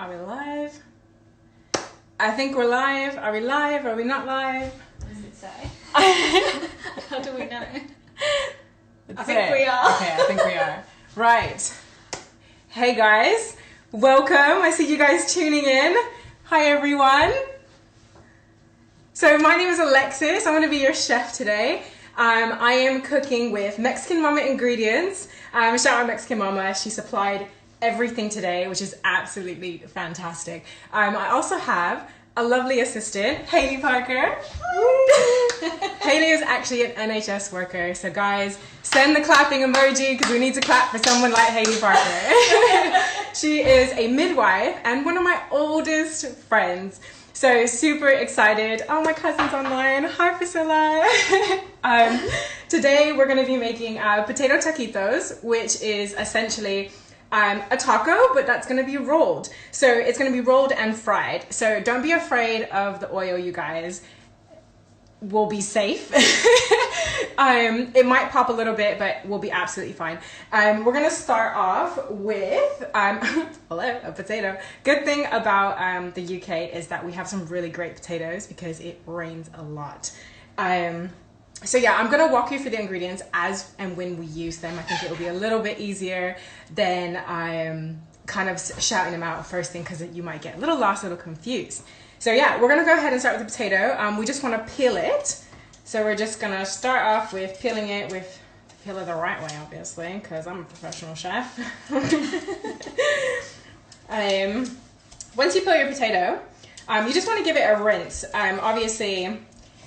Are we live? I think we're live. Are we live? Are we not live? What does it say? How do we know? I think we are. Okay, I think we are. Right. Hey guys, welcome. I see you guys tuning in. Hi everyone. So my name is Alexis. I'm going to be your chef today. I am cooking with Mexican Mama ingredients. Shout out Mexican Mama. She supplied everything today, which is absolutely fantastic. I also have a lovely assistant, Haley Parker. Haley is actually an NHS worker, so guys, send the clapping emoji because we need to clap for someone like Haley Parker. She is a midwife and one of my oldest friends. So super excited. Oh, my cousin's online. Hi, Priscilla. Today we're going to be making potato taquitos, which is essentially a taco, but that's going to be rolled. So it's going to be rolled and fried. So don't be afraid of the oil, you guys. We'll be safe. It might pop a little bit, but we'll be absolutely fine. We're going to start off with hello, a potato. Good thing about the UK is that we have some really great potatoes because it rains a lot. So yeah, I'm gonna walk you through the ingredients as and when we use them. I think it'll be a little bit easier than kind of shouting them out first thing because you might get a little lost, a little confused. So yeah, we're gonna go ahead and start with the potato. We just wanna peel it. So we're just gonna start off with peeling it peel it the right way, obviously, because I'm a professional chef. Once you peel your potato, you just wanna give it a rinse. Obviously,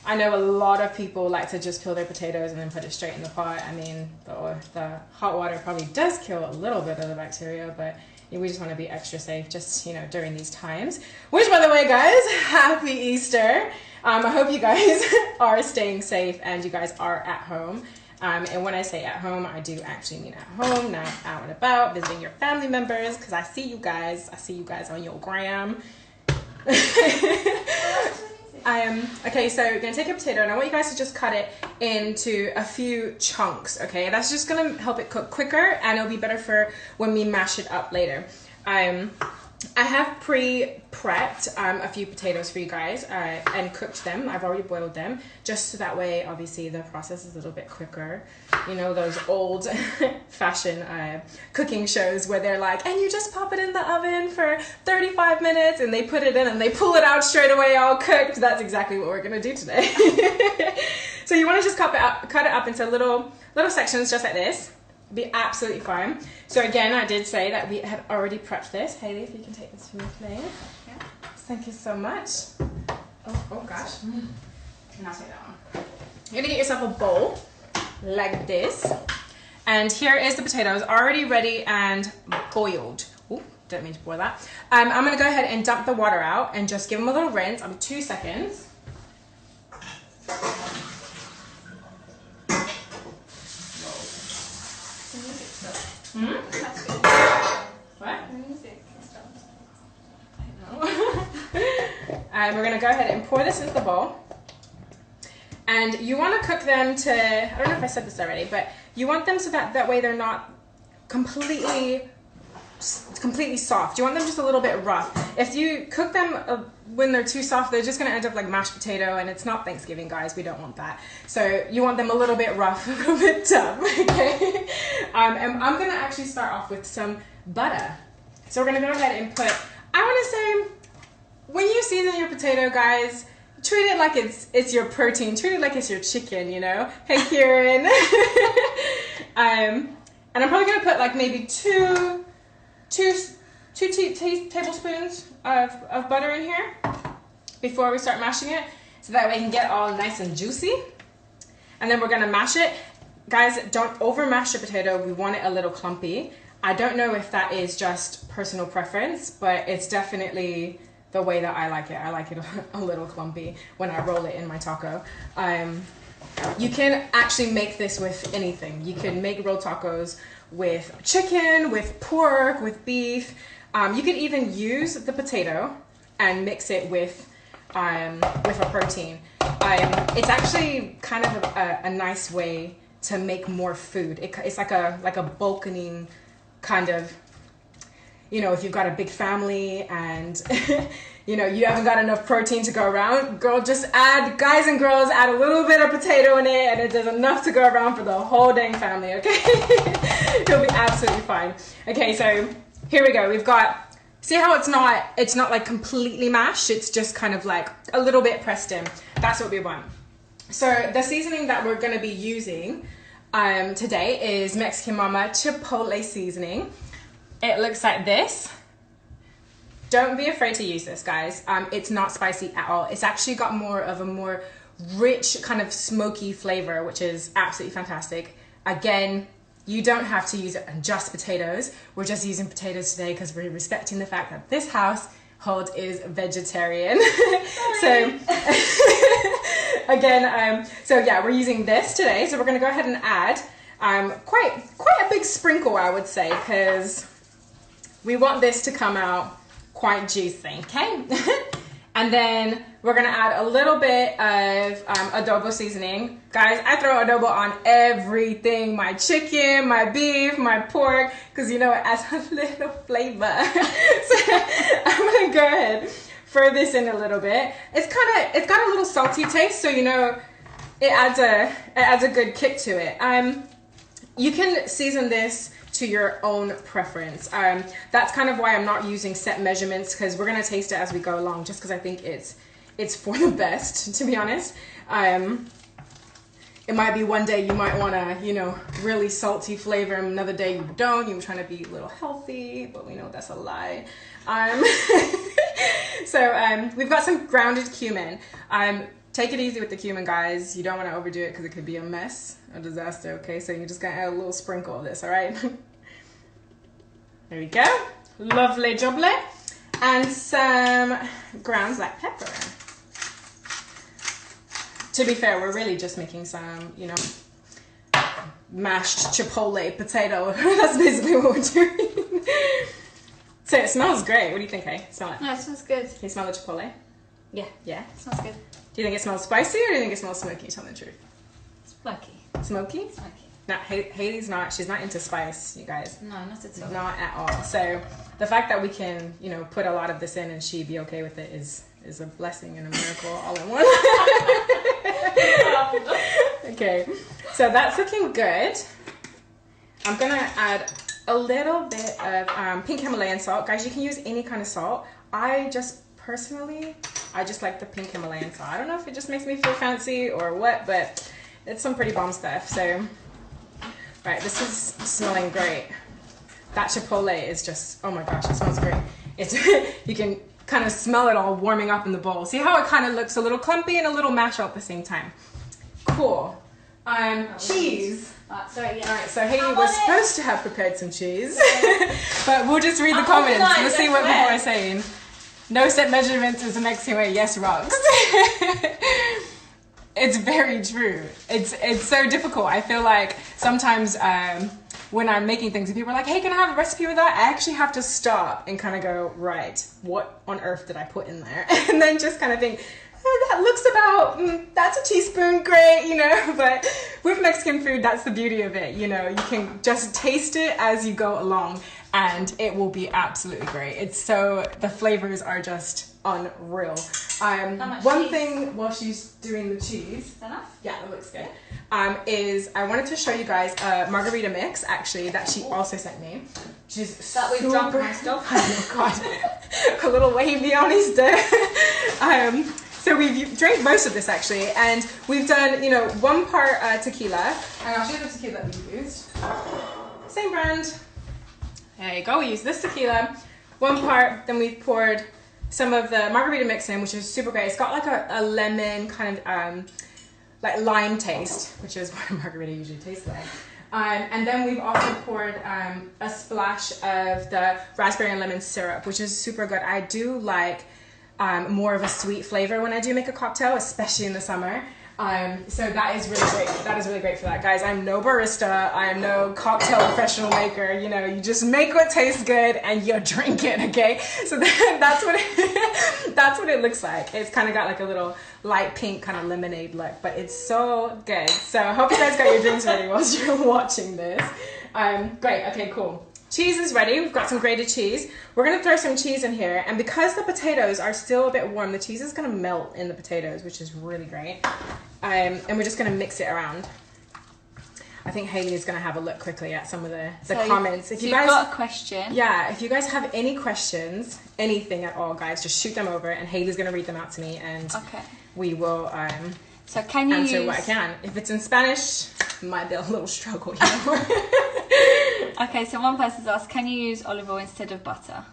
I know a lot of people like to just peel their potatoes and then put it straight in the pot. I mean, the hot water probably does kill a little bit of the bacteria, but we just want to be extra safe just, during these times. Which, by the way, guys, happy Easter. I hope you guys are staying safe and you guys are at home. And when I say at home, I do actually mean at home, not out and about, visiting your family members, because I see you guys on your gram. Okay, so you're gonna take a potato and I want you guys to just cut it into a few chunks, okay? That's just gonna help it cook quicker and it'll be better for when we mash it up later. I have pre-prepped a few potatoes for you guys and cooked them. I've already boiled them, just so that way, obviously, the process is a little bit quicker. You know, those old fashioned cooking shows where they're like, and you just pop it in the oven for 35 minutes and they put it in and they pull it out straight away all cooked. That's exactly what we're gonna do today. So you wanna just cut it up into little sections just like this. Be absolutely fine. So again, I did say that we had already prepped this. Haley, if you can take this for me, please. Yeah. Thank you so much. Oh gosh. And I'll take that one. You're gonna get yourself a bowl like this. And here is the potatoes already ready and boiled. Oh, didn't mean to boil that. I'm gonna go ahead and dump the water out and just give them a little rinse. 2 seconds. Hmm? What? I know. We're gonna go ahead and pour this into the bowl. And you wanna cook them to, I don't know if I said this already, but you want them so that way they're not completely soft. You want them just a little bit rough. If you cook them when they're too soft, they're just gonna end up like mashed potato, and it's not Thanksgiving, guys. We don't want that. So you want them a little bit rough, a little bit tough, okay? And I'm gonna actually start off with some butter. So we're gonna go ahead and put, I wanna say, when you season your potato, guys, treat it like it's your protein. Treat it like it's your chicken, you know? Hey, Kieran. And I'm probably gonna put like maybe two tablespoons of butter in here before we start mashing it, so that way it can get all nice and juicy. And then we're gonna mash it. Guys, don't over mash your potato. We want it a little clumpy. I don't know if that is just personal preference, but it's definitely the way that I like it. I like it a little clumpy when I roll it in my taco. You can actually make this with anything. You can make rolled tacos with chicken, with pork, with beef. You could even use the potato and mix it with a protein. It's actually kind of a nice way to make more food. It's like a bulking kind of you know, if you've got a big family and you know, you haven't got enough protein to go around, girl, just add, guys and girls, add a little bit of potato in it and it does enough to go around for the whole dang family, okay? You'll be absolutely fine. Okay, so here we go. We've got, see how it's not like completely mashed, it's just kind of like a little bit pressed in. That's what we want. So the seasoning that we're gonna be using today is Mexican Mama Chipotle seasoning. It looks like this. Don't be afraid to use this, guys. It's not spicy at all. It's actually got more of a more rich kind of smoky flavor, which is absolutely fantastic. Again, you don't have to use it on just potatoes. We're just using potatoes today because we're respecting the fact that this household is vegetarian. So again, so yeah, we're using this today. So we're gonna go ahead and add quite a big sprinkle, I would say, because we want this to come out quite juicy, okay? And then we're gonna add a little bit of adobo seasoning. Guys, I throw adobo on everything, my chicken, my beef, my pork, because you know it adds a little flavor. So I'm gonna go ahead, throw this in a little bit. It's got a little salty taste, so you know, it adds a good kick to it. You can season this to your own preference. That's kind of why I'm not using set measurements, because we're gonna taste it as we go along, just because I think it's for the best, to be honest. It might be one day you might want to, you know, really salty flavor, and another day you don't. You're trying to be a little healthy, but we know that's a lie. So we've got some grounded cumin. Take it easy with the cumin, guys. You don't want to overdo it because it could be a mess, a disaster, okay? So you're just going to add a little sprinkle of this, all right? There we go. Lovely jubbly. And some ground black pepper. To be fair, we're really just making some, you know, mashed chipotle potato. That's basically what we're doing. So it smells great. What do you think, hey? Smell it. No, it smells good. Can you smell the chipotle? Yeah. Yeah? It smells good. Do you think it smells spicy or do you think it smells smoky? Tell me the truth. Smoky. Smoky? Smoky. No, Haley's not. She's not into spice, you guys. No, not at all. Not at all. So the fact that we can, you know, put a lot of this in and she be okay with it is a blessing and a miracle all in one. Okay, so that's looking good. I'm gonna add a little bit of pink Himalayan salt. Guys, you can use any kind of salt. I just like the pink Himalayan salt. I don't know if it just makes me feel fancy or what, but it's some pretty bomb stuff. So, right, this is smelling great. That chipotle is just, oh my gosh, it smells great. It's you can kind of smell it all warming up in the bowl. See how it kind of looks a little clumpy and a little mashed at the same time. Cool. Cheese. Sorry, yeah. All right, so Haley was supposed to have prepared some cheese, but we'll just read the comments. Let's see what people are saying. No set measurements is the Mexican way. Yes, rocks. It's very true. It's so difficult. I feel like sometimes when I'm making things and people are like, hey, can I have a recipe with that? I actually have to stop and kind of go, right, what on earth did I put in there? And then just kind of think, oh, that looks about, that's a teaspoon, great, you know. But with Mexican food, that's the beauty of it. You know, you can just taste it as you go along and it will be absolutely great. It's so, the flavors are just unreal. One cheese? thing while she's doing the cheese, Is that enough? yeah, that looks good, is I wanted to show you guys a margarita mix, actually, that she also sent me. She's That we've drunk most of. Oh God, a little wavy on Easter. So we've drank most of this actually, and we've done, you know, 1 part tequila, and I'll show you the tequila we used. Same brand. There you go, we used this tequila, 1 part, then we poured some of the margarita mix in, which is super great. It's got like a lemon kind of like lime taste, which is what a margarita usually tastes like. And then we've also poured a splash of the raspberry and lemon syrup, which is super good. I do like more of a sweet flavor when I do make a cocktail, especially in the summer. So that is really great. That is really great for that, guys. I'm no barista. I am no cocktail professional maker. You know, you just make what tastes good and you drink it, okay? So that's what it looks like. It's kind of got like a little light pink kind of lemonade look, but it's so good. So I hope you guys got your drinks ready whilst you're watching this. Great. Okay, cool. cheese is ready. We've got some grated cheese. We're going to throw some cheese in here. And because the potatoes are still a bit warm, the cheese is going to melt in the potatoes, which is really great. And we're just going to mix it around. I think Hayley is going to have a look quickly at some of the comments. If you guys got a question. Yeah, if you guys have any questions, anything at all, guys, just shoot them over and Hayley's going to read them out to me and we will so can you answer what I can. If it's in Spanish, might be a little struggle, you know. Okay, so one person's asked, can you use olive oil instead of butter?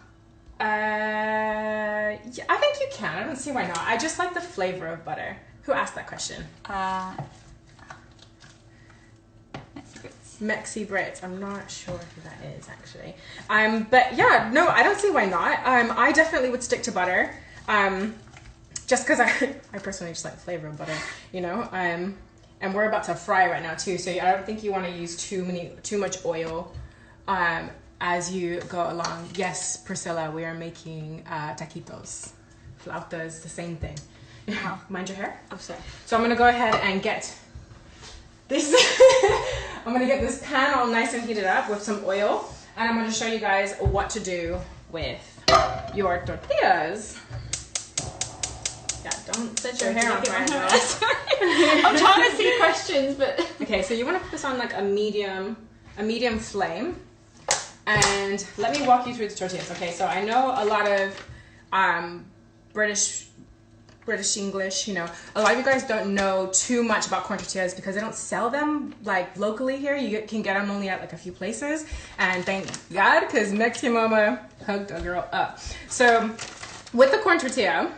Yeah, I think you can. I don't see why not. I just like the flavor of butter. Who asked that question? Mexi Brits. I'm not sure who that is actually. But yeah, no, I don't see why not. I definitely would stick to butter. Just because I personally just like the flavor of butter, you know. And we're about to fry right now too, so I don't think you want to use too much oil as you go along. Yes, Priscilla, we are making taquitos. Flautas, the same thing. Mind your hair. Oh, sorry. So I'm gonna go ahead and get this. I'm gonna get this pan all nice and heated up with some oil, and I'm gonna show you guys what to do with your tortillas. Yeah, don't set your hair on fire. I'm trying to see questions, but okay. So you want to put this on like a medium flame, and let me walk you through the tortillas. Okay, so I know a lot of British English, you know, a lot of you guys don't know too much about corn tortillas because they don't sell them like locally here. You can get them only at like a few places, and thank God because Mexican mama hooked a girl up. So with the corn tortilla,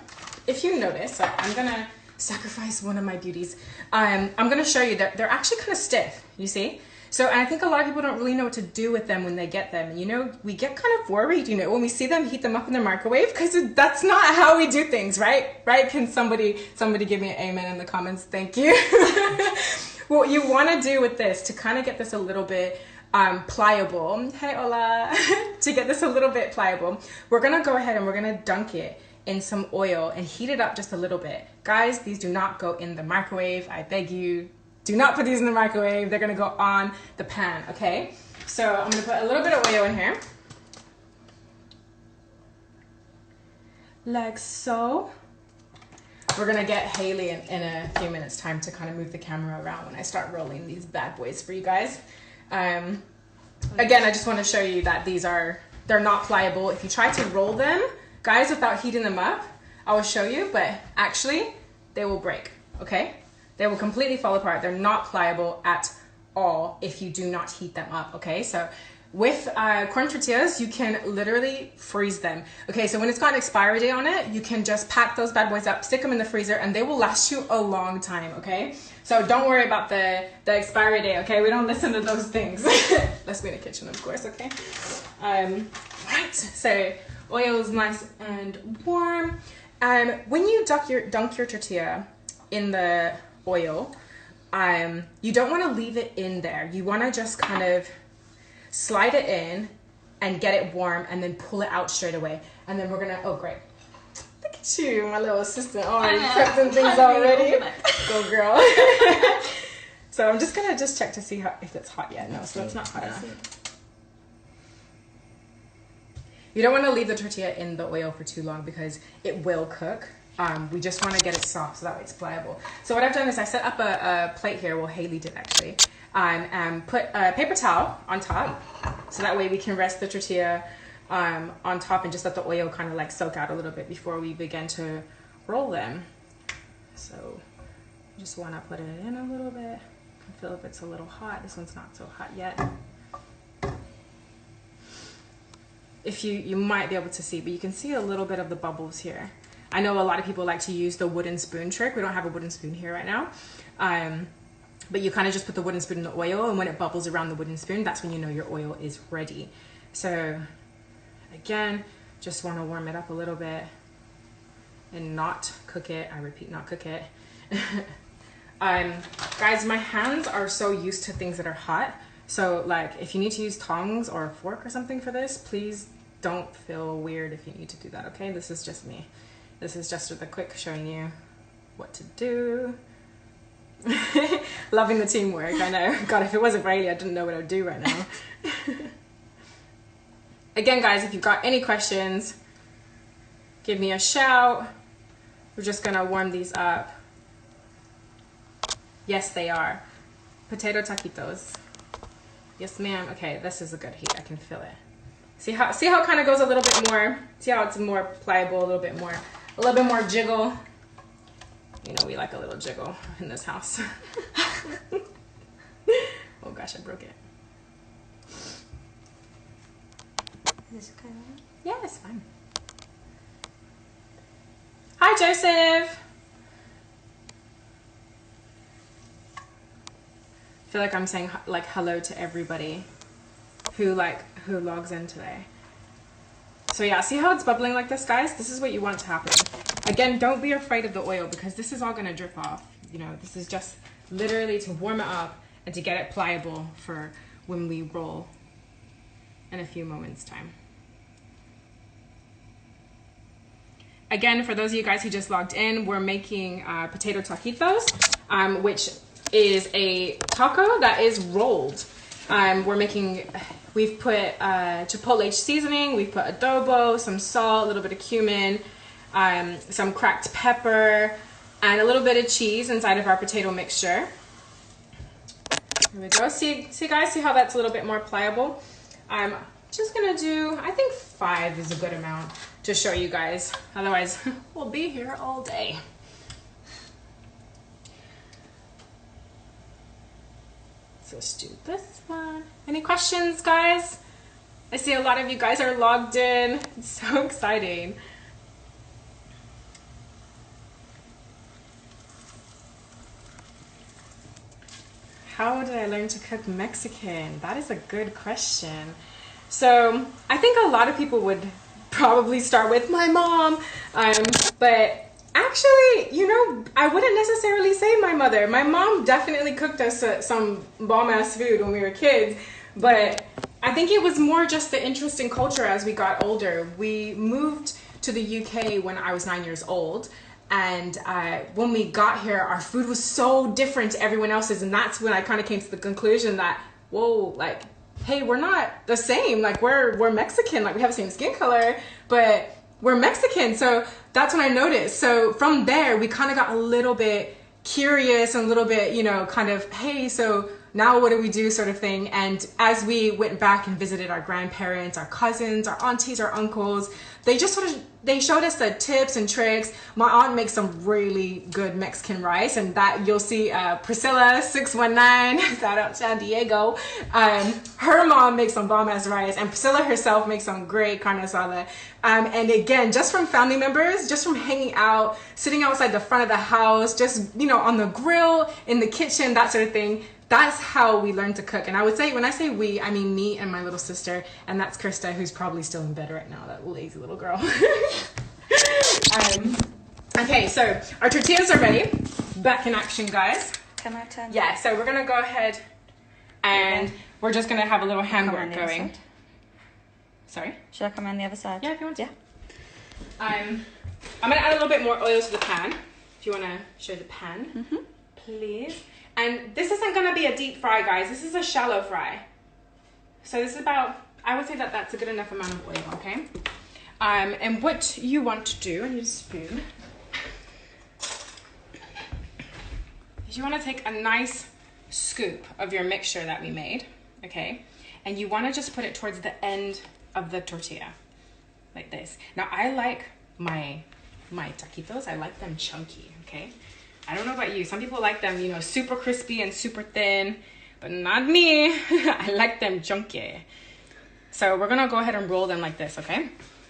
if you notice, so I'm gonna sacrifice one of my beauties. I'm gonna show you that they're actually kind of stiff, you see? So, and I think a lot of people don't really know what to do with them when they get them. And you know, we get kind of worried, you know, when we see them heat them up in the microwave, because that's not how we do things, right? Right? Can somebody give me an amen in the comments? Thank you. What you want to do with this to kind of get this a little bit pliable, hey hola, to get this a little bit pliable, we're gonna go ahead and we're gonna dunk it in some oil and heat it up just a little bit. Guys, these do not go in the microwave. I beg you, do not put these in the microwave. They're gonna go on the pan, okay? So I'm gonna put a little bit of oil in here. Like so. We're gonna get Hayley in a few minutes time to kind of move the camera around when I start rolling these bad boys for you guys. Again, I just wanna show you that they're not pliable. If you try to roll them, guys, without heating them up, I will show you, but actually they will break, okay? They will completely fall apart. They're not pliable at all if you do not heat them up, okay? So with corn tortillas, you can literally freeze them. Okay, so when it's got an expiry date on it, you can just pack those bad boys up, stick them in the freezer, and they will last you a long time, okay? So don't worry about the expiry date, okay? We don't listen to those things. Let's be in the kitchen, of course, okay? Right, so oil is nice and warm. When you dunk your tortilla in the oil, you don't want to leave it in there. You want to just kind of slide it in and get it warm and then pull it out straight away. And then we're gonna, oh great. Look at you, my little assistant, already prepping things already. Go girl. So I'm just gonna check to see if it's hot yet. No, so it's not hot enough. You don't want to leave the tortilla in the oil for too long because it will cook. We just want to get it soft so that way it's pliable. So what I've done is I set up a plate here, well Hayley did actually, and put a paper towel on top so that way we can rest the tortilla on top and just let the oil kind of like soak out a little bit before we begin to roll them. So just want to put it in a little bit. I can feel if it's a little hot. This one's not so hot yet. If you might be able to see, but you can see a little bit of the bubbles here. I know a lot of people like to use the wooden spoon trick. We don't have a wooden spoon here right now. But you kind of just put the wooden spoon in the oil, and when it bubbles around the wooden spoon, that's when you know your oil is ready. So again, just want to warm it up a little bit and not cook it. I repeat, not cook it. Guys, my hands are so used to things that are hot. So like if you need to use tongs or a fork or something for this, please don't feel weird if you need to do that, okay? This is just me. This is just the quick showing you what to do. Loving the teamwork, I know. God, if it wasn't for Hayley, I didn't know what I would do right now. again, guys, if you've got any questions, give me a shout. We're just gonna warm these up. Yes, they are. Potato taquitos. Yes, ma'am. Okay, this is a good heat. I can feel it. See how it kind of goes a little bit more. See how it's more pliable, a little bit more jiggle. You know, we like a little jiggle in this house. Oh gosh, I broke it. Is this okay? Yeah, it's fine. Hi, Joseph. I feel like I'm saying like hello to everybody who logs in today. So yeah, see how it's bubbling like this, guys? This is what you want to happen. Again, don't be afraid of the oil because this is all gonna drip off. You know, this is just literally to warm it up and to get it pliable for when we roll in a few moments time. Again, for those of you guys who just logged in, we're making potato taquitos, which is a taco that is rolled. We've put chipotle seasoning, we've put adobo, some salt, a little bit of cumin, some cracked pepper, and a little bit of cheese inside of our potato mixture. Here we go. See guys, see how that's a little bit more pliable? I'm just gonna do, I think 5 is a good amount to show you guys. Otherwise, we'll be here all day. So let's do this one. Any questions, guys? I see a lot of you guys are logged in. It's so exciting. How did I learn to cook Mexican? That is a good question. So I think a lot of people would probably start with my mom, but actually, you know, I wouldn't necessarily say my mother. My mom definitely cooked us some bomb-ass food when we were kids, but I think it was more just the interest in culture as we got older. We moved to the UK when I was 9 years old, and when we got here, our food was so different to everyone else's, and that's when I kind of came to the conclusion that, whoa, like, hey, we're not the same. Like, we're Mexican. Like, we have the same skin color, but we're Mexican. So that's when I noticed. So from there, we kind of got a little bit curious and a little bit, you know, kind of, hey, so now what do we do sort of thing. And as we went back and visited our grandparents, our cousins, our aunties, our uncles, they just they showed us the tips and tricks. My aunt makes some really good Mexican rice, and that you'll see Priscilla 619, shout out San Diego. Her mom makes some bomb ass rice, and Priscilla herself makes some great carne asada. And again, just from family members, just from hanging out, sitting outside the front of the house, just, you know, on the grill, in the kitchen, that sort of thing. That's how we learned to cook. And I would say, when I say we, I mean me and my little sister, and that's Krista, who's probably still in bed right now, that lazy little girl. Okay, so our tortillas are ready. Back in action, guys. Can I turn? Yeah, so we're gonna go ahead and we're just gonna have a little handwork going. Sorry? Should I come around the other side? Yeah, if you want to. Yeah. I'm gonna add a little bit more oil to the pan. If you wanna show the pan, please. And this isn't gonna be a deep fry, guys. This is a shallow fry. So this is about, I would say that that's a good enough amount of oil, okay? And what you want to do, I need a spoon, is you wanna take a nice scoop of your mixture that we made, okay? And you wanna just put it towards the end of the tortilla, like this. Now I like my taquitos, I like them chunky, okay? I don't know about you. Some people like them, you know, super crispy and super thin, but not me. I like them chunky. So we're gonna go ahead and roll them like this, okay?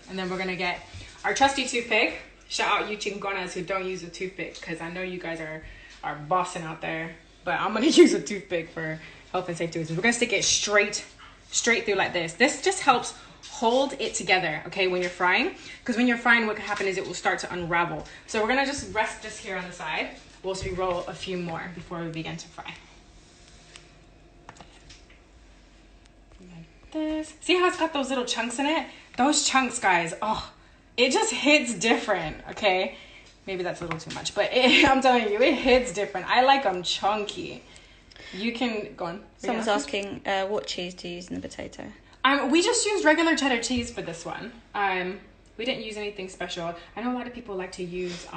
And then we're gonna get our trusty toothpick. Shout out you chingonas who don't use a toothpick, because I know you guys are bossing out there, but I'm gonna use a toothpick for health and safety reasons. We're gonna stick it straight through like this. This just helps hold it together, okay, when you're frying, because when you're frying, what could happen is it will start to unravel. So we're gonna just rest this here on the side whilst we roll a few more before we begin to fry. Like this. See how it's got those little chunks in it? Those chunks, guys, oh, it just hits different, okay? Maybe that's a little too much, but I'm telling you, it hits different. I like them chunky. You can, go on. Someone's asking, what cheese do you use in the potato? We just used regular cheddar cheese for this one. We didn't use anything special. I know a lot of people like to use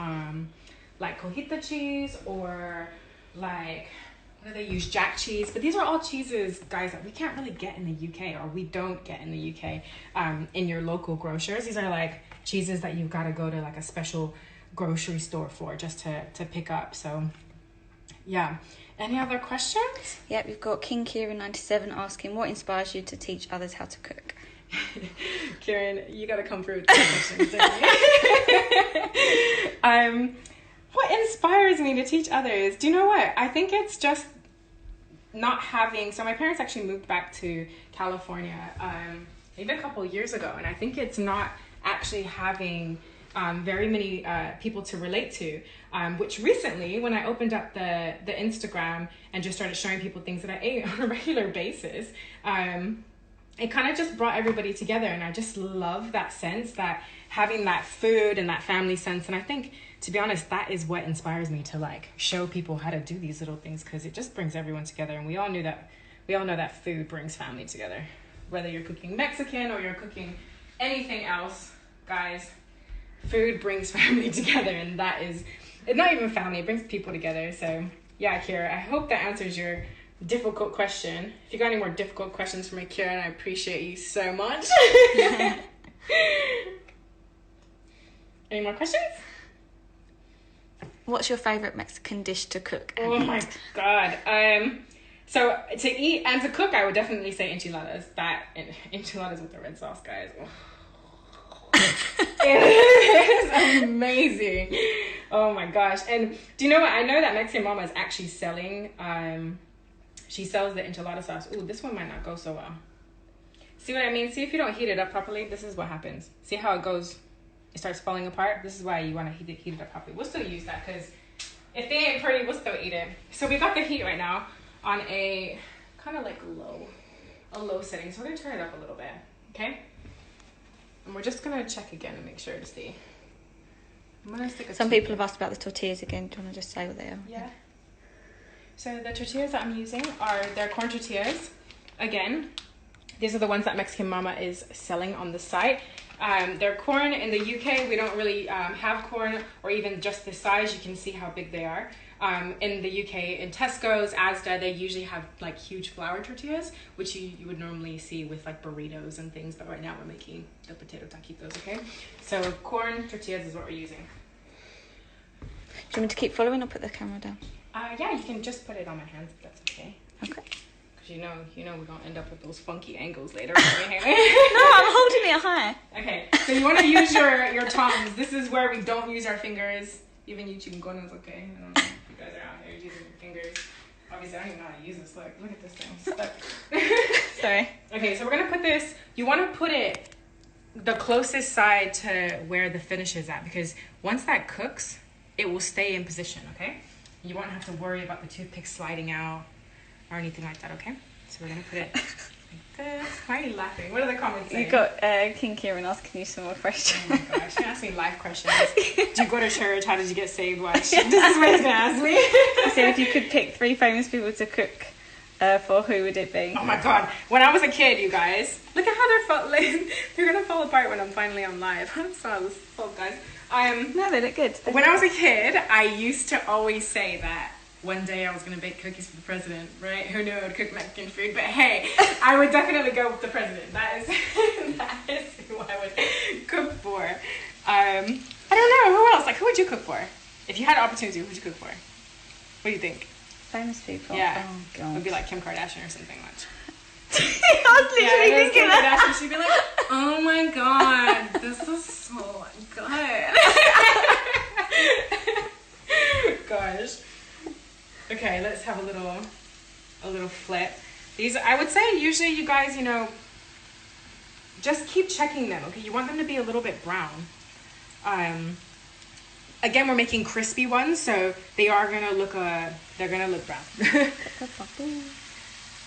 like cojita cheese or like, what do they use? Jack cheese. But these are all cheeses, guys, that we can't really get in the UK, or we don't get in the UK in your local grocers. These are like cheeses that you've got to go to like a special grocery store for just to pick up. So yeah. Any other questions? Yep, we've got King Kieran 97 asking, what inspires you to teach others how to cook? Kieran, you gotta come through with the questions, don't you? What inspires me to teach others? Do you know what? I think it's just not having... So my parents actually moved back to California maybe a couple of years ago, and I think it's not actually having very many people to relate to, which recently, when I opened up the Instagram and just started showing people things that I ate on a regular basis, it kind of just brought everybody together. And I just love that sense, that having that food and that family sense. And I think, to be honest, that is what inspires me to like show people how to do these little things, because it just brings everyone together. And we all know that food brings family together, whether you're cooking Mexican or you're cooking anything else, guys. Food brings family together, and that is, it's not even family, it brings people together. So yeah, Kira, I hope that answers your difficult question. If you got any more difficult questions for me, Kira, I appreciate you so much. Any more questions? What's your favorite Mexican dish to cook? Oh my god. So to eat and to cook, I would definitely say enchiladas. Enchiladas with the red sauce, guys. Oh. It is amazing. Oh my gosh. And do you know what? I know that Mexican Mama is actually selling, she sells the enchilada sauce. Ooh, this one might not go so well. See what I mean? See, if you don't heat it up properly, this is what happens. See how it goes? It starts falling apart. This is why you want to heat it up properly. We'll still use that, because if they ain't pretty, we'll still eat it. So we got the heat right now on a kind of like a low setting. So we're going to turn it up a little bit, okay? And we're just going to check again and make sure to see. I'm going to stick Some people have asked about the tortillas again. Do you want to just say what they are? Yeah. So the tortillas that I'm using they're corn tortillas. Again, these are the ones that Mexican Mama is selling on the site. They're corn. In the UK, we don't really have corn, or even just this size. You can see how big they are. In the UK, in Tesco's, Asda, they usually have like huge flour tortillas, which you would normally see with like burritos and things. But right now we're making the potato taquitos, okay? So corn tortillas is what we're using. Do you want me to keep following or put the camera down? Yeah, you can just put it on my hands if that's okay. Okay. Because you know we're going to end up with those funky angles later. No, I'm holding it high. Okay, so you want to use your tongs. This is where we don't use our fingers. Even you chingones, okay? I don't know if you guys are out here using your fingers. Obviously, I don't even know how to use this. Look at this thing. Stuck. Sorry. Okay, so we're going to put this, you want to put it the closest side to where the finish is at, because once that cooks, it will stay in position, okay? You won't have to worry about the toothpick sliding out or anything like that, okay? So we're going to put it like this. Why are you laughing? What are the comments saying? You got King Kieran asking you some more questions. Oh my gosh, he asked me life questions. Did you go to church? How did you get saved? Watch. This is what he's going to ask me. He said if you could pick 3 famous people to cook for, who would it be? Oh my god. When I was a kid, you guys, look at how they're going to fall apart when I'm finally on live. I'm sorry, guys. No, they look good. When I was a kid, I used to always say that one day I was going to bake cookies for the president, right? Who knew I would cook Mexican food? But hey, I would definitely go with the president. That is who I would cook for. I don't know. Who else? Like, who would you cook for? If you had an opportunity, who would you cook for? What do you think? Famous people? Yeah. Oh, God. It would be like Kim Kardashian or something much. I was literally thinking Kim that. Kardashian, she'd be like, oh my god, this is so good. Gosh. Okay, let's have a little flip. These, I would say, usually you guys, just keep checking them, okay? You want them to be a little bit brown. Again, we're making crispy ones, so they are gonna look, they're gonna look brown.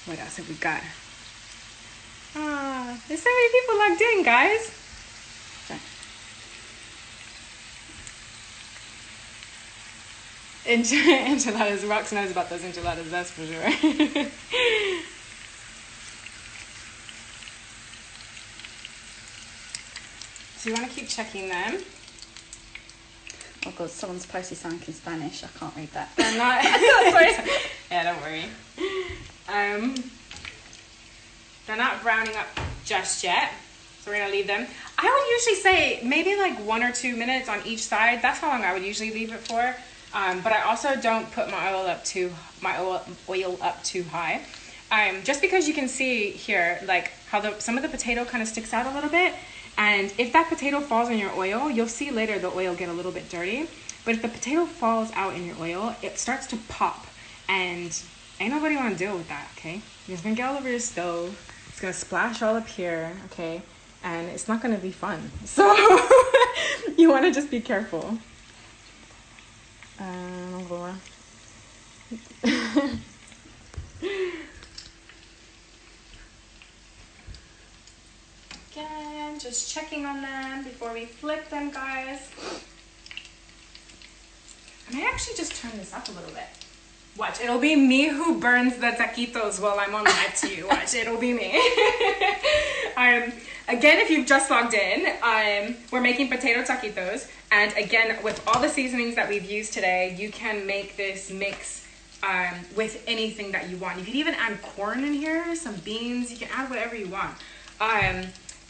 What else have we got? There's so many people logged in, guys. Enchiladas. Rox knows about those enchiladas, that's for sure. So you want to keep checking them. Oh god, someone's posted something in Spanish. I can't read that. They're not. Yeah, don't worry. They're not browning up just yet, so we're gonna leave them. I would usually say maybe like 1 or 2 minutes on each side. That's how long I would usually leave it for. But I also don't put my oil up too high. Just because you can see here, like how some of the potato kind of sticks out a little bit. And if that potato falls in your oil, you'll see later the oil get a little bit dirty. But if the potato falls out in your oil, it starts to pop. And ain't nobody want to deal with that, okay? It's going to get all over your stove. It's going to splash all up here, okay? And it's not going to be fun. So you want to just be careful. Again, just checking on them before we flip them, guys. I may actually just turn this up a little bit. Watch, it'll be me who burns the taquitos while I'm on live to you. Watch, it'll be me. Again, if you've just logged in, we're making potato taquitos. And again, with all the seasonings that we've used today, you can make this mix with anything that you want. You can even add corn in here, some beans. You can add whatever you want.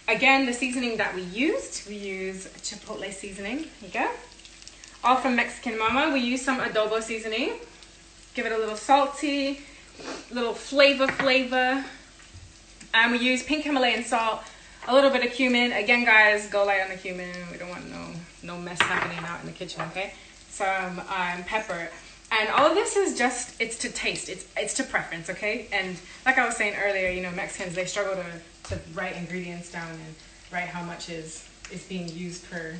Again, the seasoning that we use chipotle seasoning. Here you go. All from Mexican Mama. We use some adobo seasoning. Give it a little salty, little flavor. And we use pink Himalayan salt, a little bit of cumin. Again, guys, go light on the cumin. We don't want no mess happening out in the kitchen, okay? Some pepper. And all of this is just, it's to taste. It's to preference, okay? And like I was saying earlier, you know, Mexicans, they struggle to write ingredients down and write how much is being used per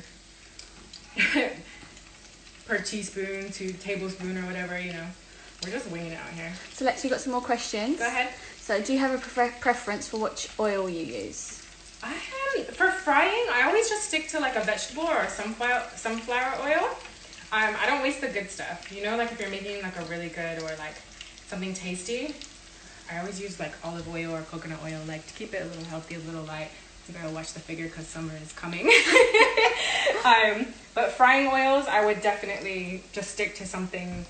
per teaspoon to tablespoon or whatever, you know. We're just winging it out here. So Lex, we've got some more questions. Go ahead. So do you have a preference for which oil you use? For frying, I always just stick to like a vegetable or sunflower oil. I don't waste the good stuff. You know, like if you're making like a really good or like something tasty, I always use like olive oil or coconut oil, like to keep it a little healthy, a little light. You gotta watch the figure because summer is coming. But frying oils, I would definitely just stick to something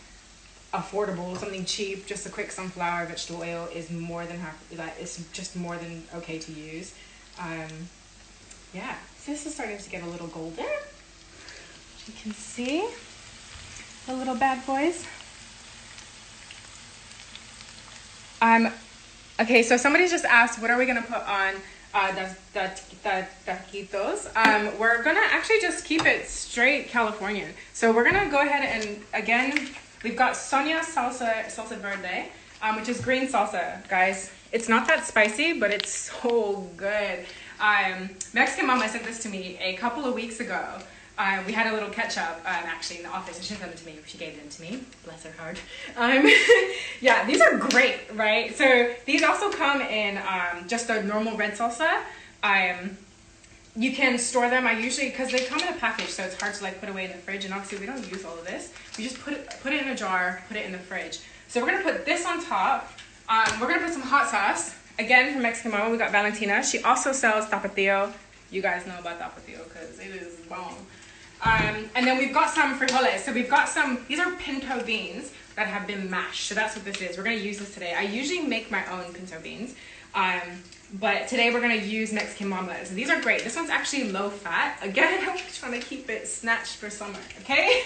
affordable, something cheap. Just a quick sunflower vegetable oil is more than happy. That is just more than okay to use. Yeah, so this is starting to get a little golden. You can see the little bad boys. Okay, so somebody just asked, what are we gonna put on the taquitos? We're gonna actually just keep it straight Californian. So we're gonna go ahead and, again, we've got Sonia salsa verde, which is green salsa, guys. It's not that spicy, but it's so good. Mexican Mama sent this to me a couple of weeks ago. We had a little ketchup actually in the office, and she sent them to me. She gave them to me. Bless her heart. Yeah, these are great, right? So these also come in just a normal red salsa. You can store them. I usually, because they come in a package, so it's hard to like put away in the fridge. And obviously, we don't use all of this. We just put it in a jar, put it in the fridge. So we're gonna put this on top. We're gonna put some hot sauce. Again, from Mexican Mama, we got Valentina. She also sells tapatio. You guys know about tapatio because it is bomb. And then we've got some frijoles. So we've got some, these are pinto beans that have been mashed. So that's what this is. We're going to use this today. I usually make my own pinto beans. But today we're going to use Mexican Mama's. These are great. This one's actually low fat. Again, I'm trying to keep it snatched for summer, okay?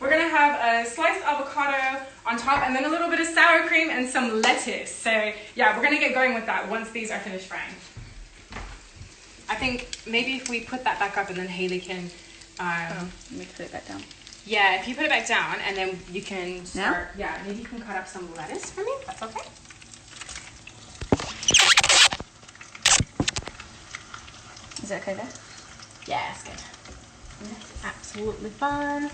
We're going to have a sliced avocado on top and then a little bit of sour cream and some lettuce. So yeah, we're going to get going with that once these are finished frying. I think maybe if we put that back up and then Haley can... let me put it back down. Yeah, if you put it back down and then you can start... Now? Yeah, maybe you can cut up some lettuce for me. That's okay. Is it okay there? Yeah, it's good. That's absolutely fine.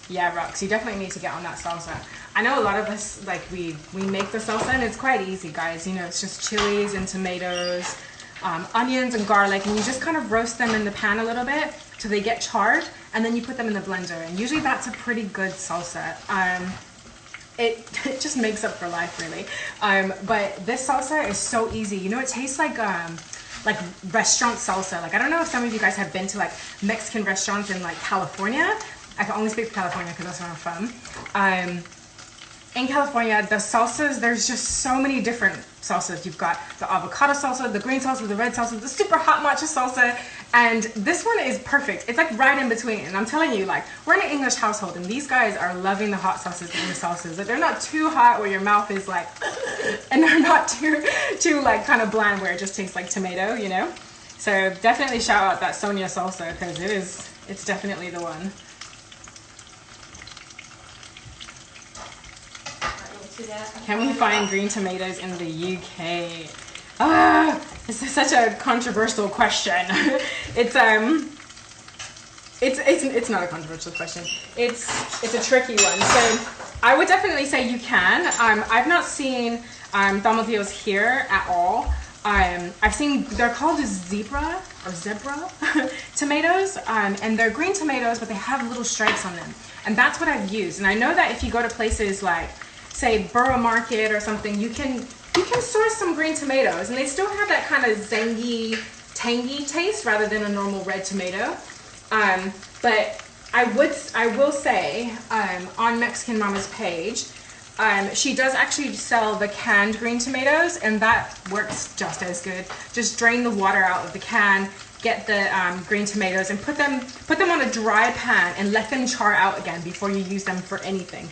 Yeah, Rox, you definitely need to get on that salsa. I know a lot of us, like, we make the salsa, and it's quite easy, guys. You know, it's just chilies and tomatoes, onions and garlic, and you just kind of roast them in the pan a little bit till they get charred, and then you put them in the blender. And usually that's a pretty good salsa. it just makes up for life, really. But this salsa is so easy. You know, it tastes like restaurant salsa. Like, I don't know if some of you guys have been to like Mexican restaurants in like California. I can only speak for California because that's where I'm from. In California, the salsas, there's just so many different salsas. You've got the avocado salsa, the green salsa, the red salsa, the super hot matcha salsa, and this one is perfect. It's like right in between. And I'm telling you, like, we're in an English household, and these guys are loving the hot sauces and the salsas. Like, they're not too hot where your mouth is like, and they're not too like kind of bland where it just tastes like tomato, you know? So definitely shout out that Sonia salsa because it's definitely the one. Can we find green tomatoes in the UK? This is such a controversial question. It's not a controversial question. It's a tricky one. So I would definitely say you can. I've not seen tomatillos here at all. I've seen, they're called zebra tomatoes, and they're green tomatoes, but they have little stripes on them. And that's what I've used. And I know that if you go to places like, say, Borough Market or something, you can source some green tomatoes, and they still have that kind of zangy, tangy taste rather than a normal red tomato. But I will say, on Mexican Mama's page, she does actually sell the canned green tomatoes, and that works just as good. Just drain the water out of the can, get the green tomatoes, and put them on a dry pan and let them char out again before you use them for anything.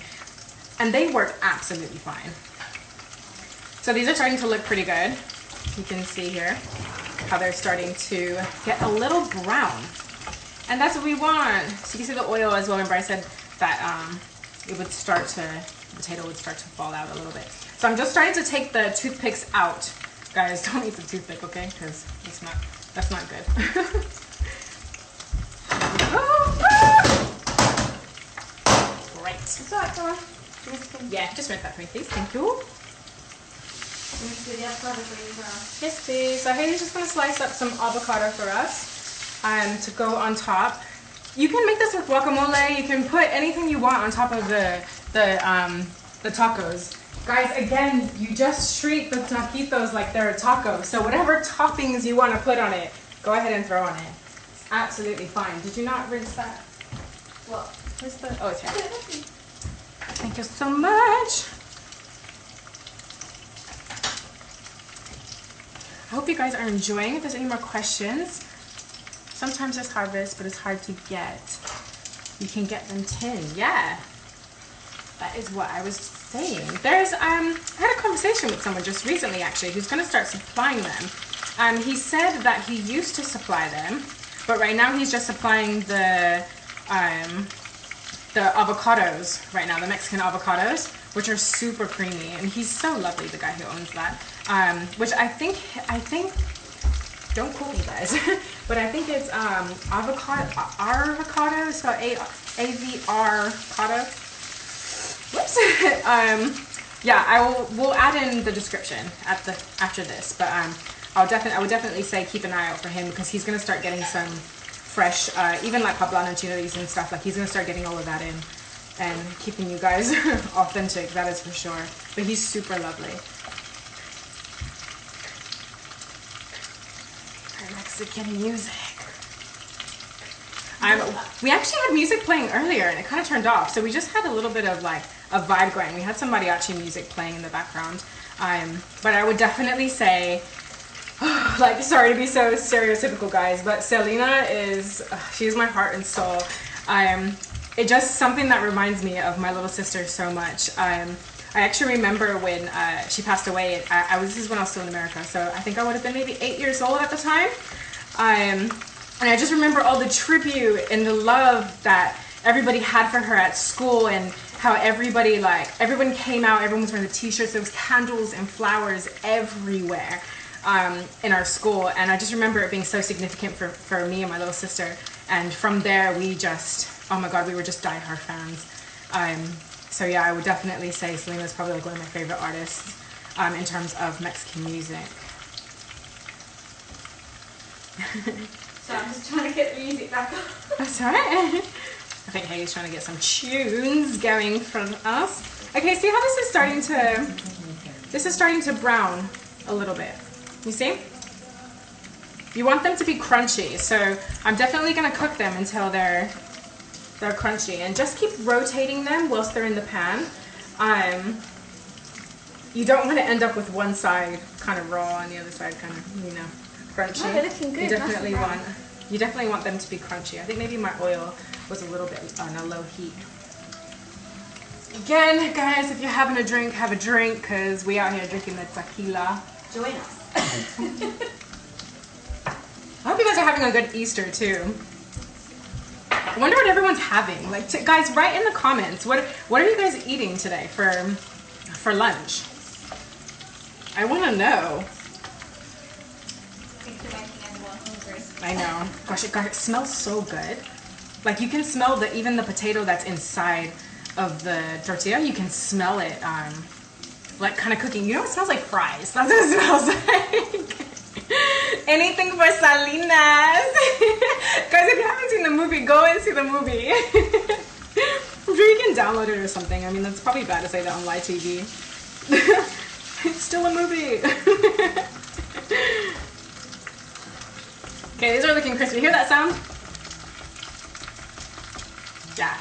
And they work absolutely fine. So these are starting to look pretty good. You can see here how they're starting to get a little brown. And that's what we want. So you can see the oil as well. Remember I said that the potato would start to fall out a little bit. So I'm just starting to take the toothpicks out. Guys, don't eat the toothpick, okay? Because that's not good. Great. Is that one? Yeah, just rinse that for me, please. Thank you. Yes, please. So Haley's just going to slice up some avocado for us to go on top. You can make this with guacamole. You can put anything you want on top of the tacos. Guys, again, you just treat the taquitos like they're a taco. So whatever toppings you want to put on it, go ahead and throw on it. It's absolutely fine. Did you not rinse that? What? Where's the? Oh, it's here. Thank you so much. I hope you guys are enjoying. If there's any more questions, sometimes it's harvest, but it's hard to get. You can get them tinned. Yeah, that is what I was saying. There's I had a conversation with someone just recently actually who's going to start supplying them. He said that he used to supply them, but right now he's just supplying the avocados right now, the Mexican avocados, which are super creamy, and he's so lovely, the guy who owns that. Which I think, don't quote me guys, but I think it's avocado, so A-V-R-cado. Whoops. Yeah, we'll add in the description after this, but I would definitely say keep an eye out for him because he's gonna start getting some fresh, even like poblano chilies and stuff, like he's gonna start getting all of that in and keeping you guys authentic, that is for sure. But he's super lovely. Our Mexican music. We actually had music playing earlier and it kind of turned off, so we just had a little bit of like a vibe going. We had some mariachi music playing in the background, but I would definitely say, like, sorry to be so stereotypical guys, but Selena is, she's my heart and soul. It's just something that reminds me of my little sister so much. I actually remember when she passed away, this is when I was still in America, so I think I would have been maybe 8 years old at the time. And I just remember all the tribute and the love that everybody had for her at school, and how everyone came out, everyone was wearing the t-shirts, there was candles and flowers everywhere in our school, and I just remember it being so significant for me and my little sister. And from there, we just, oh my god, we were just diehard fans. So yeah, I would definitely say Selena's probably like one of my favorite artists in terms of Mexican music. So I'm just trying to get the music back up. That's alright. I think Haley's trying to get some tunes going from us. Okay, see how this is starting to brown a little bit. You see? You want them to be crunchy, so I'm definitely gonna cook them until they're crunchy, and just keep rotating them whilst they're in the pan. You don't want to end up with one side kind of raw and the other side kind of, you know, crunchy. Oh, they're looking good. You definitely want them to be crunchy. I think maybe my oil was a little bit on a low heat. Again, guys, if you're having a drink, have a drink, because we out here drinking the tequila. Join us. I hope you guys are having a good Easter too. I wonder what everyone's having. Like, guys, write in the comments. What are you guys eating today for lunch? I want to know. I know. Gosh, it smells so good. Like, you can smell even the potato that's inside of the tortilla. You can smell it, like, kind of cooking. You know, it smells like fries. That's what it smells like. Anything for Salinas. Guys, if you haven't seen the movie, go and see the movie. I'm sure you can download it or something. I mean, that's probably bad to say that on live TV. It's still a movie. Okay, these are looking crispy. Hear that sound? Yeah,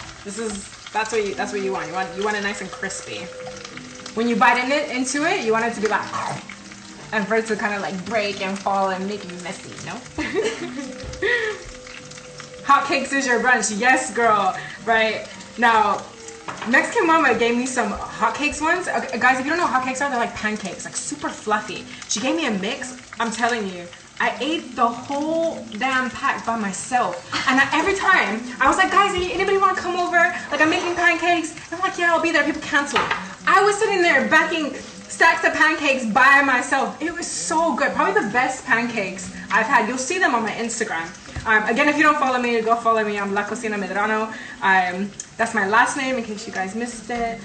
that's what you want. You want it nice and crispy. When you bite into it, you want it to be like, and for it to kind of like break and fall and make you messy, you know? Hotcakes is your brunch. Yes, girl. Right. Now, Mexican Mama gave me some hotcakes once. Okay, guys, if you don't know what hotcakes are, they're like pancakes, like super fluffy. She gave me a mix. I'm telling you, I ate the whole damn pack by myself. And every time, I was like, guys, anybody want to come over? Like, I'm making pancakes. I'm like, yeah, I'll be there. People canceled. I was sitting there backing stacks of pancakes by myself. It was so good. Probably the best pancakes I've had. You'll see them on my Instagram. Again, if you don't follow me, go follow me. I'm La Cocina Medrano. That's my last name in case you guys missed it.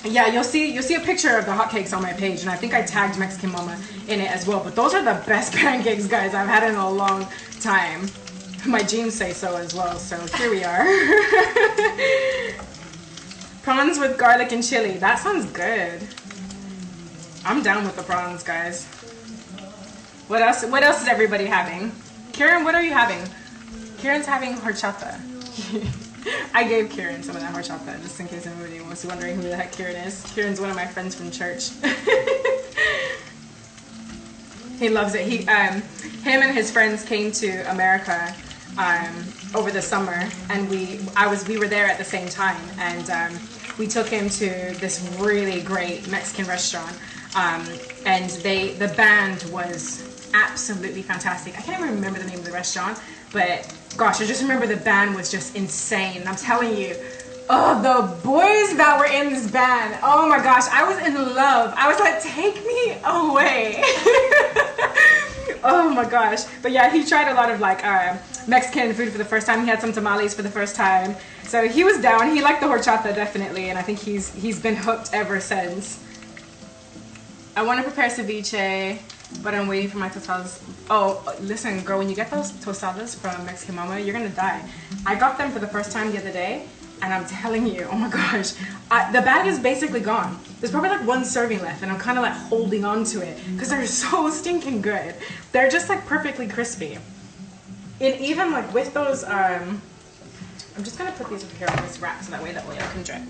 Yeah, you'll see a picture of the hotcakes on my page, and I think I tagged Mexican Mama in it as well. But those are the best pancakes, guys, I've had in a long time. My genes say so as well, so here we are. Prawns with garlic and chili. That sounds good. I'm down with the prawns, guys. What else is everybody having? Kieran, what are you having? Kieran's having horchata. I gave Kieran some of that horchata, just in case anybody was wondering who the heck Kieran is. Kieran's one of my friends from church. He loves it. Him and his friends came to America over the summer, and we were there at the same time, and we took him to this really great Mexican restaurant, and the band was absolutely fantastic. I can't even remember the name of the restaurant, but gosh, I just remember the band was just insane. And I'm telling you, oh, the boys that were in this band, oh my gosh, I was in love. I was like, take me away. Oh my gosh. But yeah, he tried a lot of like Mexican food for the first time. He had some tamales for the first time. So he was down. He liked the horchata definitely, and I think he's been hooked ever since. I want to prepare ceviche, but I'm waiting for my tostadas. Oh, listen, girl, when you get those tostadas from Mexican Mama, you're gonna die. I got them for the first time the other day, and I'm telling you, oh my gosh, the bag is basically gone. There's probably like one serving left, and I'm kind of like holding on to it because they're so stinking good. They're just like perfectly crispy. And even like with those, I'm just gonna put these over here on this rack so that way the oil can drip.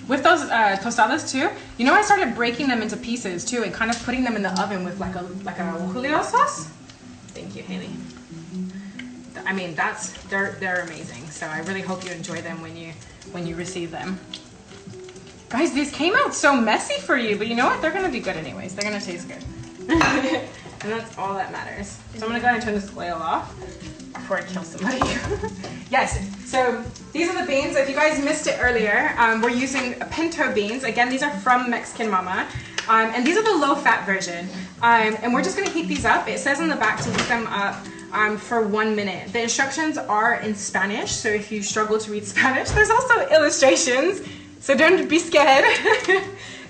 With those tostadas too, you know, I started breaking them into pieces too and kind of putting them in the oven with like a Julio sauce. Thank you, Haley. I mean, they're amazing. So I really hope you enjoy them when you receive them. Guys, these came out so messy for you, but you know what? They're gonna be good anyways. They're gonna taste good. And that's all that matters. So I'm gonna go ahead and turn this oil off before I kill somebody. Yes, so these are the beans. If you guys missed it earlier, we're using pinto beans. Again, these are from Mexican Mama. And these are the low-fat version. And we're just gonna heat these up. It says on the back to heat them up for 1 minute. The instructions are in Spanish, so if you struggle to read Spanish, there's also illustrations, so don't be scared.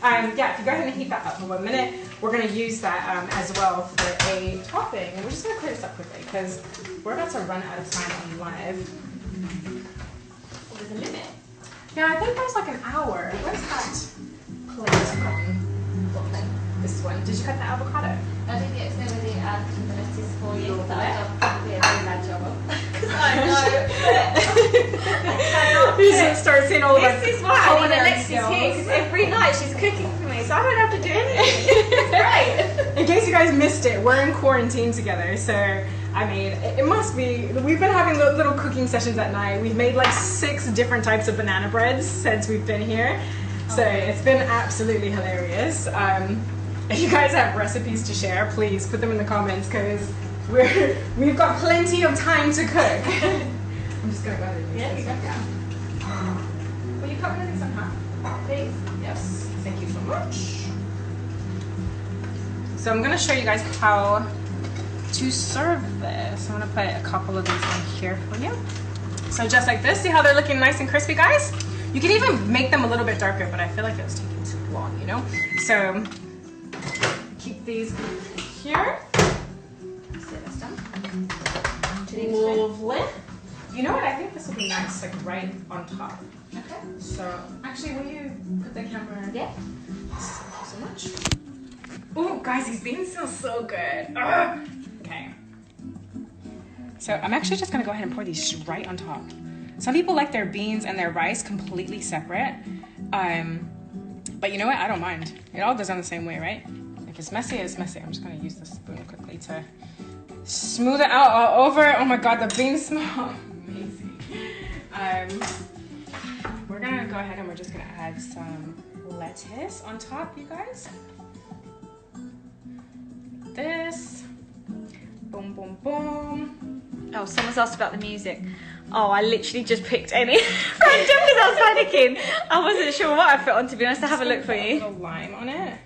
Yeah, if you go ahead and heat that up for 1 minute, we're gonna use that as well for a topping. And we're just gonna clear this up quickly because we're about to run out of time on live. There's a limit. Yeah, I think there's like an hour. Where's that plate gone? What plate? This one. Did you cut the avocado? I think it's going to be the lettuce for you. Over That there. I've done probably a very bad job of. I know. You should start seeing all of This is why I need culinary Alexis here, because skills. every night she's cooking for me, so I don't have to do anything. It's great. In case you guys missed it, we're in quarantine together, so I mean, it must be. We've been having little cooking sessions at night. We've made like 6 different types of banana breads since we've been here, so it's been absolutely hilarious. If you guys have recipes to share, please put them in the comments because we've got plenty of time to cook. I'm just gonna go ahead and use this one. Yeah. Will you cut one of these in half, please? Yes. Thank you so much. So I'm gonna show you guys how to serve this. I'm gonna put a couple of these in here for you. So just like this, see how they're looking nice and crispy, guys? You can even make them a little bit darker, but I feel like it's taking too long, you know? So keep these here. Lovely. You know what? I think this will be nice, like right on top. Okay. So actually, will you put the camera? Yeah. Thank you so much. Oh, guys, these beans smell so good. Ugh. Okay. So I'm actually just gonna go ahead and pour these right on top. Some people like their beans and their rice completely separate. But you know what? I don't mind. It all goes on the same way, right? If it's messy, it's messy. I'm just gonna use the spoon quickly to smooth it out all over. Oh my god, the beans smell amazing. We're gonna go ahead and we're just gonna add some lettuce on top, you guys. This. Boom, boom, boom. Oh, someone's asked about the music. Oh, I literally just picked any random because I was panicking. I wasn't sure what I put on, to be honest. I'll have a look for Put a you. little lime on it.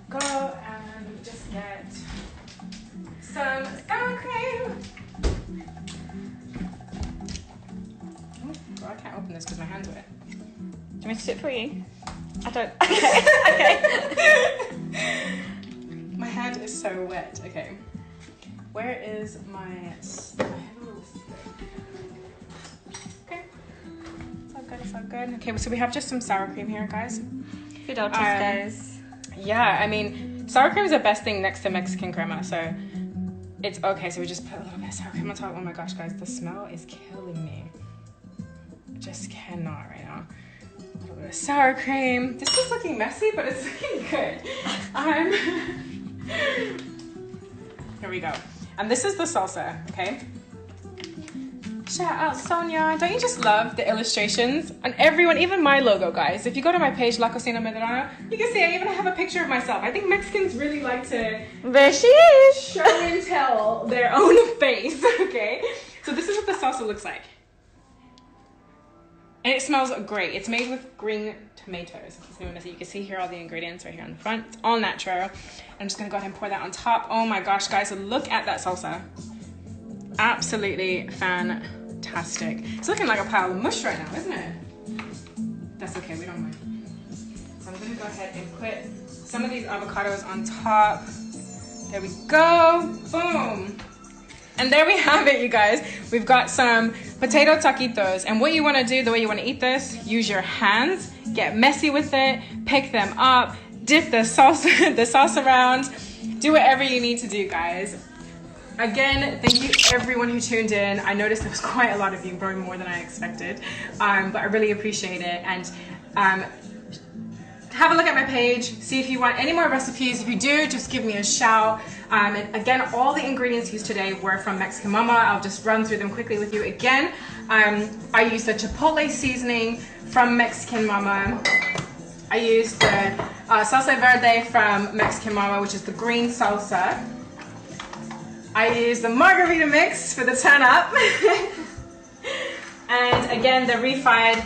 Go and just get some sour cream. Oh, God, I can't open this because my hand's wet. Do you want me to do it for you? I don't. Okay. My hand is so wet. Okay. Where is my... I have a little stick. Okay. It's all good, it's all good. Okay, so we have just some sour cream here, guys. Good old Tesco's. Yeah, I mean, sour cream is the best thing next to Mexican crema, so it's okay. So we just put a little bit of sour cream on top. Oh my gosh, guys, the smell is killing me. I just cannot right now. A little bit of sour cream. This is looking messy, but it's looking good. Here we go. And this is the salsa, okay? Shout out Sonia. Don't you just love the illustrations? And everyone, even my logo, guys. If you go to my page, La Cocina Medrano, you can see I even have a picture of myself. I think Mexicans really like to There she is. show and tell their own face, okay? So this is what the salsa looks like. And it smells great. It's made with green tomatoes. You can see here all the ingredients right here on the front. It's all natural. I'm just gonna go ahead and pour that on top. Oh my gosh, guys, so look at that salsa. Absolutely fantastic. It's looking like a pile of mush right now, isn't it? That's okay, we don't mind. So I'm gonna go ahead and put some of these avocados on top. There we go, boom. And there we have it, you guys. We've got some potato taquitos. And what you wanna do, the way you wanna eat this, use your hands, get messy with it, pick them up, dip the sauce around, do whatever you need to do, guys. Again, thank you everyone who tuned in. I noticed there was quite a lot of you, probably more than I expected, but I really appreciate it. And have a look at my page, see if you want any more recipes. If you do, just give me a shout. And again, all the ingredients used today were from Mexican Mama. I'll just run through them quickly with you again. I used the chipotle seasoning from Mexican Mama. I used the salsa verde from Mexican Mama, which is the green salsa. I used the margarita mix for the turn up. And again, the refried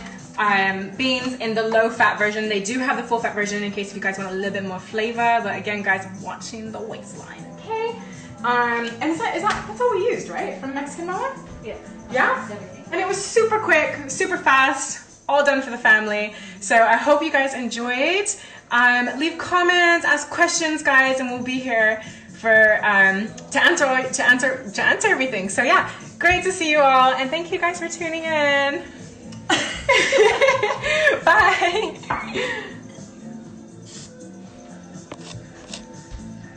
beans in the low fat version. They do have the full fat version in case if you guys want a little bit more flavor. But again, guys, I'm watching the waistline, okay? And that's all we used, right? From Mexican Mama? Yeah. Yeah? And it was super quick, super fast, all done for the family. So I hope you guys enjoyed. Leave comments, ask questions, guys, and we'll be here for to answer everything. So yeah, great to see you all, and thank you guys for tuning in. Bye.